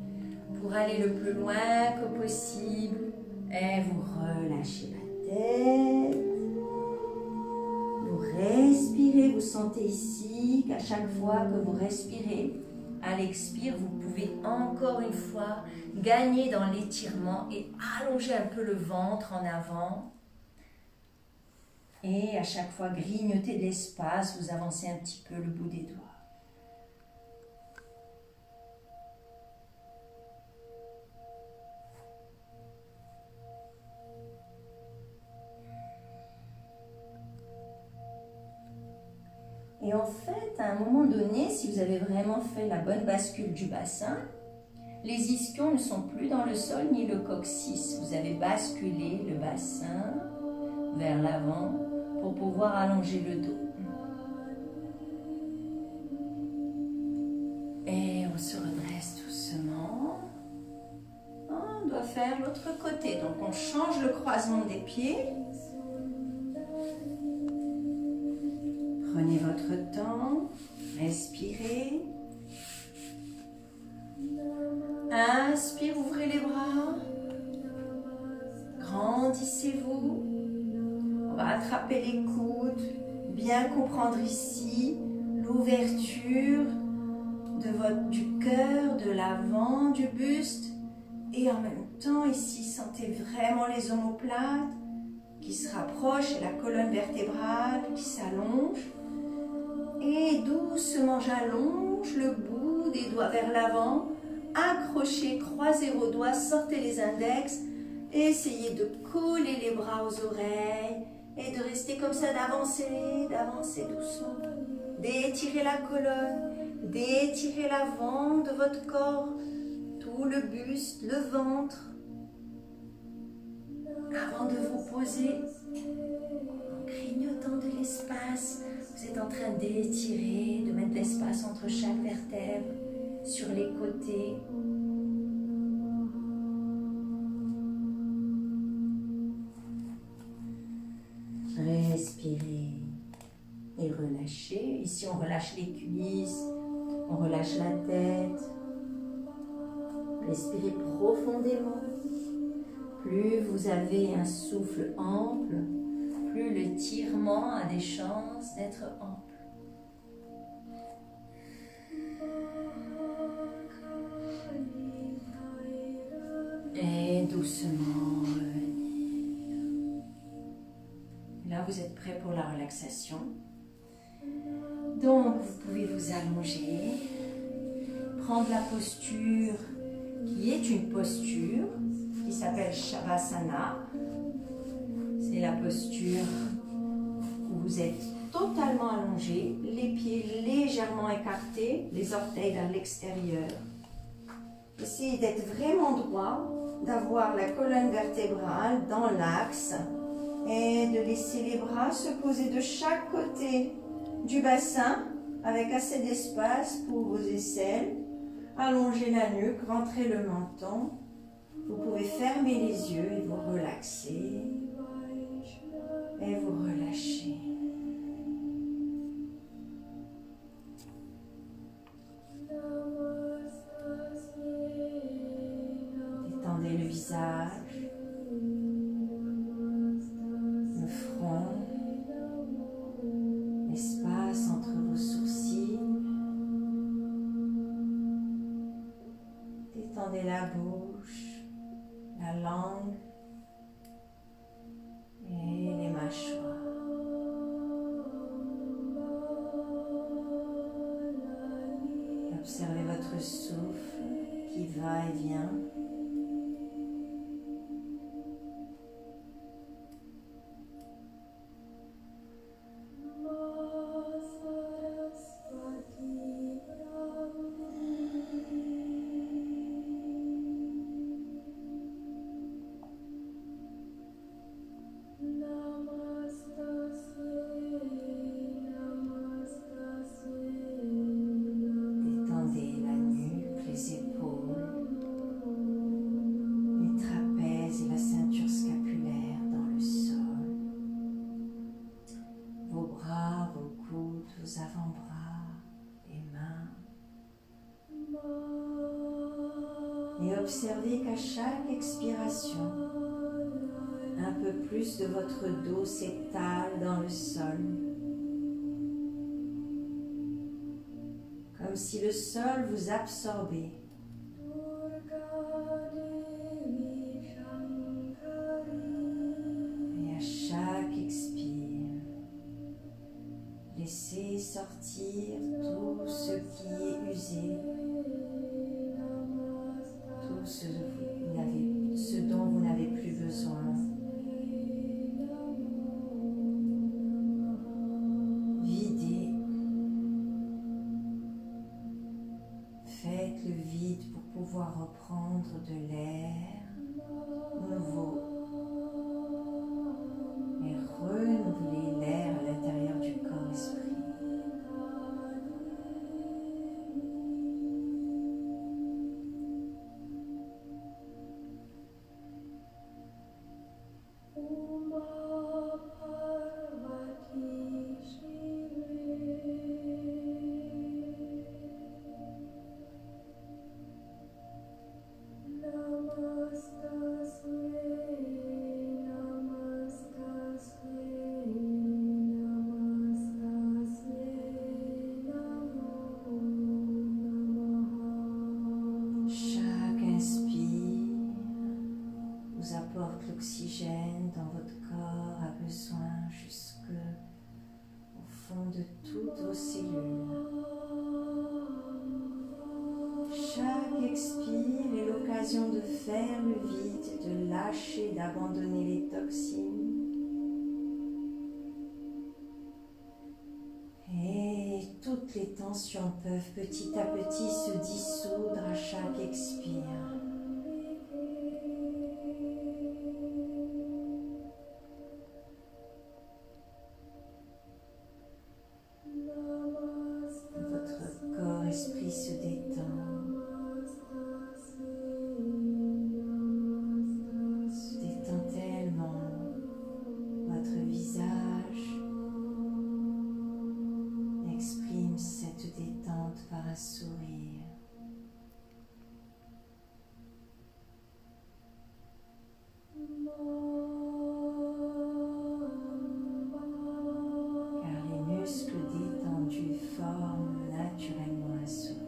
pour aller le plus loin que possible. Et vous relâchez la tête. Vous respirez, vous sentez ici qu'à chaque fois que vous respirez, à l'expire, vous pouvez encore une fois gagner dans l'étirement et allonger un peu le ventre en avant. Et à chaque fois, grignoter de l'espace, vous avancez un petit peu le bout des doigts. Et en fait, à un moment donné, si vous avez vraiment fait la bonne bascule du bassin, les ischions ne sont plus dans le sol ni le coccyx. Vous avez basculé le bassin vers l'avant pour pouvoir allonger le dos. Et on se redresse doucement. On doit faire l'autre côté. Donc on change le croisement des pieds. Prenez votre temps, respirez. Inspire, ouvrez les bras. Grandissez-vous. On va attraper les coudes, bien comprendre ici l'ouverture du cœur, de l'avant du buste. Et en même temps, ici, sentez vraiment les omoplates qui se rapprochent et la colonne vertébrale qui s'allonge. Et doucement, j'allonge le bout des doigts vers l'avant. Accrochez, croisez vos doigts, sortez les index. Essayez de coller les bras aux oreilles et de rester comme ça, d'avancer doucement. D'étirer la colonne, d'étirer l'avant de votre corps, tout le buste, le ventre. Avant de vous poser, en grignotant de l'espace, vous êtes en train d'étirer, de mettre de l'espace entre chaque vertèbre, sur les côtés. Respirez et relâchez. Ici, on relâche les cuisses, on relâche la tête. Respirez profondément. Plus vous avez un souffle ample, plus l'étirement a des chances d'être ample. Et doucement revenir. Là, vous êtes prêt pour la relaxation. Donc, vous pouvez vous allonger, prendre la posture qui est une posture qui s'appelle Shavasana. C'est la posture où vous êtes totalement allongé, les pieds légèrement écartés, les orteils vers l'extérieur. Essayez d'être vraiment droit, d'avoir la colonne vertébrale dans l'axe et de laisser les bras se poser de chaque côté du bassin avec assez d'espace pour vos aisselles. Allongez la nuque, rentrez le menton. Vous pouvez fermer les yeux et vous relaxer et vous relâcher. Détendez le visage, le front, l'espace entre vos sourcils. Détendez la bouche, la langue et les mâchoires. Observez votre souffle qui va et vient. Détendez la nuque, les épaules. Et observez qu'à chaque expiration, un peu plus de votre dos s'étale dans le sol, comme si le sol vous absorbait. Et à chaque expire, laissez sortir tout ce qui est usé, tout ce dont vous n'avez plus besoin. Videz. Faites le vide pour pouvoir reprendre de l'air nouveau et renouveler l'air à l'intérieur du corps-esprit. L'oxygène dans votre corps a besoin jusque au fond de toutes vos cellules. Chaque expire est l'occasion de faire le vide, de lâcher, d'abandonner les toxines. Et toutes les tensions peuvent petit à petit se dissoudre à chaque expire. L'esprit se détend, tellement, votre visage exprime cette détente par un sourire. Car les muscles détendus forment naturellement un sourire.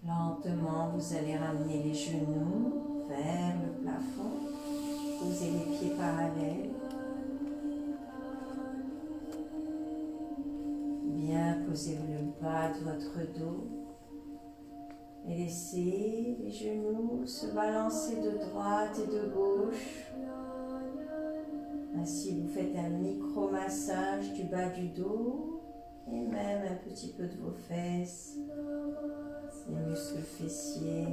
Lentement, vous allez ramener les genoux vers le plafond, posez les pieds parallèles, bien posez le bas de votre dos et laissez les genoux se balancer de droite et de gauche. Ainsi, vous faites un micro-massage du bas du dos et même un petit peu de vos fesses. Les muscles fessiers.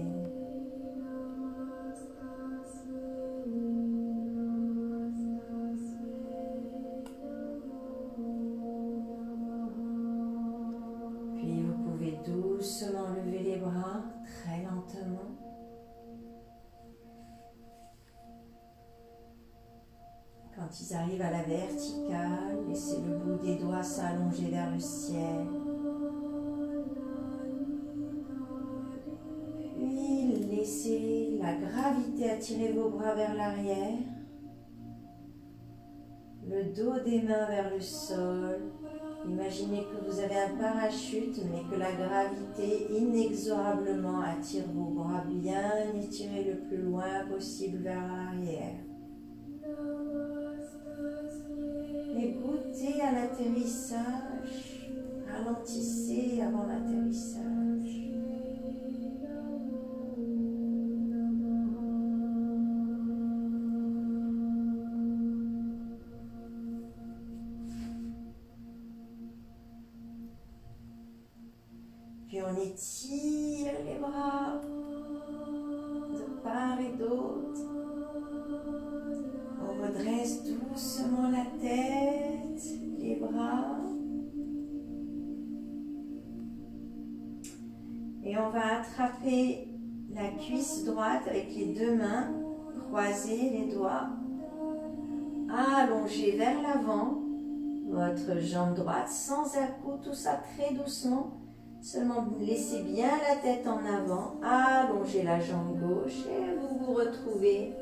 Puis vous pouvez doucement lever les bras, très lentement. Quand ils arrivent à la verticale, laissez le bout des doigts s'allonger vers le ciel. Laissez la gravité attirer vos bras vers l'arrière, le dos des mains vers le sol. Imaginez que vous avez un parachute, mais que la gravité inexorablement attire vos bras bien étirés le plus loin possible vers l'arrière. Et goûtez à l'atterrissage, ralentissez avant l'atterrissage. étire les bras de part et d'autre. On redresse doucement la tête, les bras. Et on va attraper la cuisse droite avec les deux mains, croiser les doigts, allonger vers l'avant votre jambe droite sans à-coups, tout ça très doucement. Seulement laissez bien la tête en avant, allongez la jambe gauche et vous vous retrouvez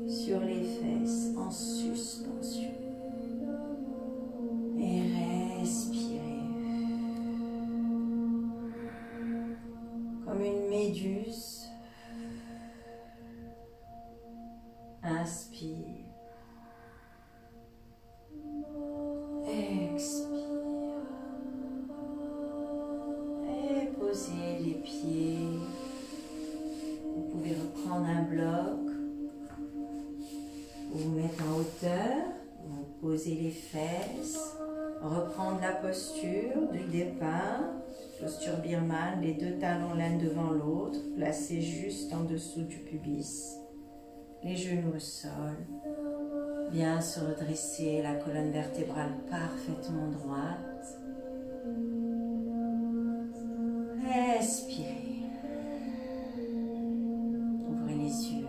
sur les fesses en suspension. Et respirez. Comme une méduse. Inspire. Expire. Et posez les pieds. Vous pouvez reprendre un bloc. Vous mettre en hauteur. Vous posez les fesses. Reprendre la posture du départ. Posture birmane, les deux talons l'un devant l'autre. Placés juste en dessous du pubis. Les genoux au sol. Bien se redresser, la colonne vertébrale parfaitement droite. Respirez. Ouvrez les yeux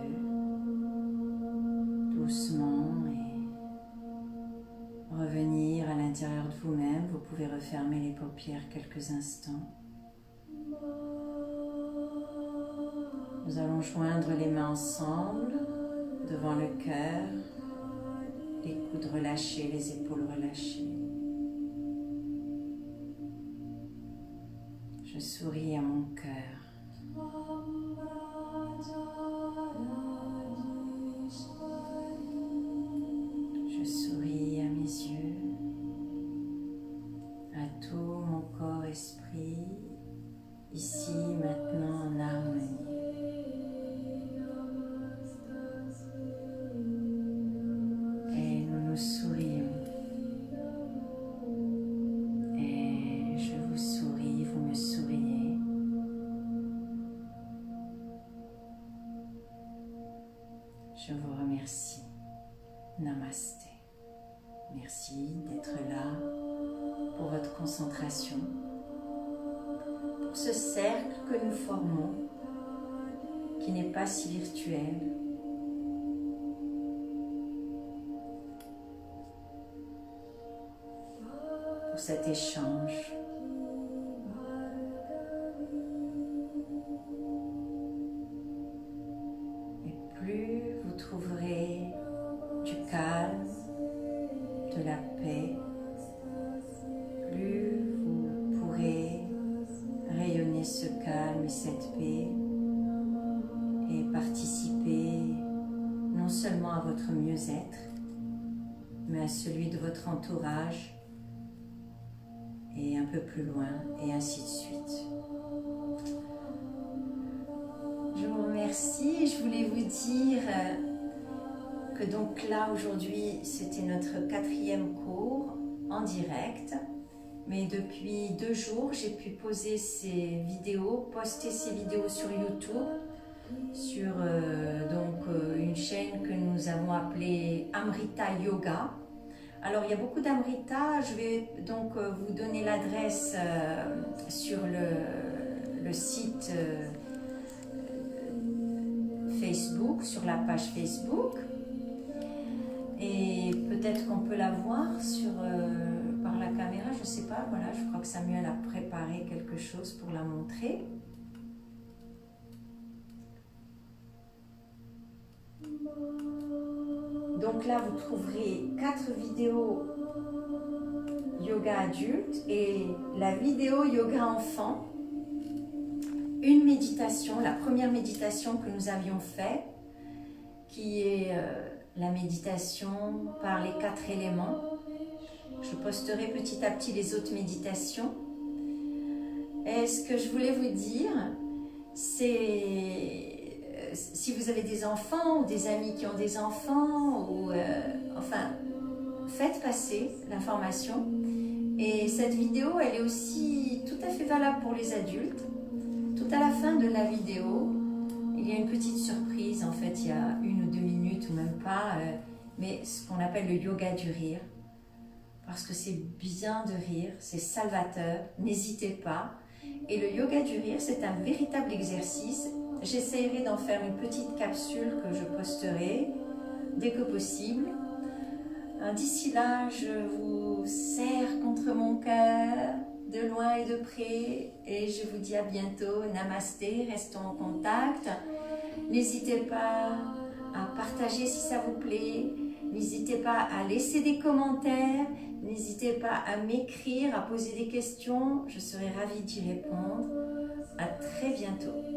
doucement et revenir à l'intérieur de vous-même. Vous pouvez refermer les paupières quelques instants. Nous allons joindre les mains ensemble devant le cœur. Les coudes relâchés, les épaules relâchées. Je souris à mon cœur. Je souris à mes yeux, à tout mon corps-esprit, ici, maintenant, en harmonie. Je vous remercie. Namasté. Merci d'être là pour votre concentration, pour ce cercle que nous formons, qui n'est pas si virtuel. Pour cet échange. Plus vous trouverez du calme, de la paix, plus vous pourrez rayonner ce calme et cette paix et participer non seulement à votre mieux-être, mais à celui de votre entourage et un peu plus loin et ainsi de suite. Je vous remercie. Je voulais vous dire que donc là aujourd'hui c'était notre 4e cours en direct, mais depuis 2 jours j'ai pu poser ces vidéos, poster ces vidéos sur YouTube, sur une chaîne que nous avons appelée Amrita Yoga. Alors il y a beaucoup d'Amrita, je vais donc vous donner l'adresse sur le site Facebook, sur la page Facebook, et peut-être qu'on peut la voir par la caméra, je ne sais pas, voilà, je crois que Samuel a préparé quelque chose pour la montrer. Donc là vous trouverez 4 vidéos yoga adulte et la vidéo yoga enfant. Une méditation, la première méditation que nous avions faite, qui est la méditation par les 4 éléments. Je posterai petit à petit les autres méditations. Et ce que je voulais vous dire, c'est si vous avez des enfants ou des amis qui ont des enfants, ou enfin, faites passer l'information. Et cette vidéo, elle est aussi tout à fait valable pour les adultes. Tout à la fin de la vidéo, il y a une petite surprise. En fait, il y a 1 ou 2 minutes ou même pas, mais ce qu'on appelle le yoga du rire. Parce que c'est bien de rire, c'est salvateur, n'hésitez pas. Et le yoga du rire, c'est un véritable exercice. J'essaierai d'en faire une petite capsule que je posterai dès que possible. D'ici là, je vous serre contre mon cœur, de loin et de près, et je vous dis à bientôt. Namasté, restons en contact. N'hésitez pas à partager si ça vous plaît. N'hésitez pas à laisser des commentaires. N'hésitez pas à m'écrire, à poser des questions. Je serai ravie d'y répondre. À très bientôt.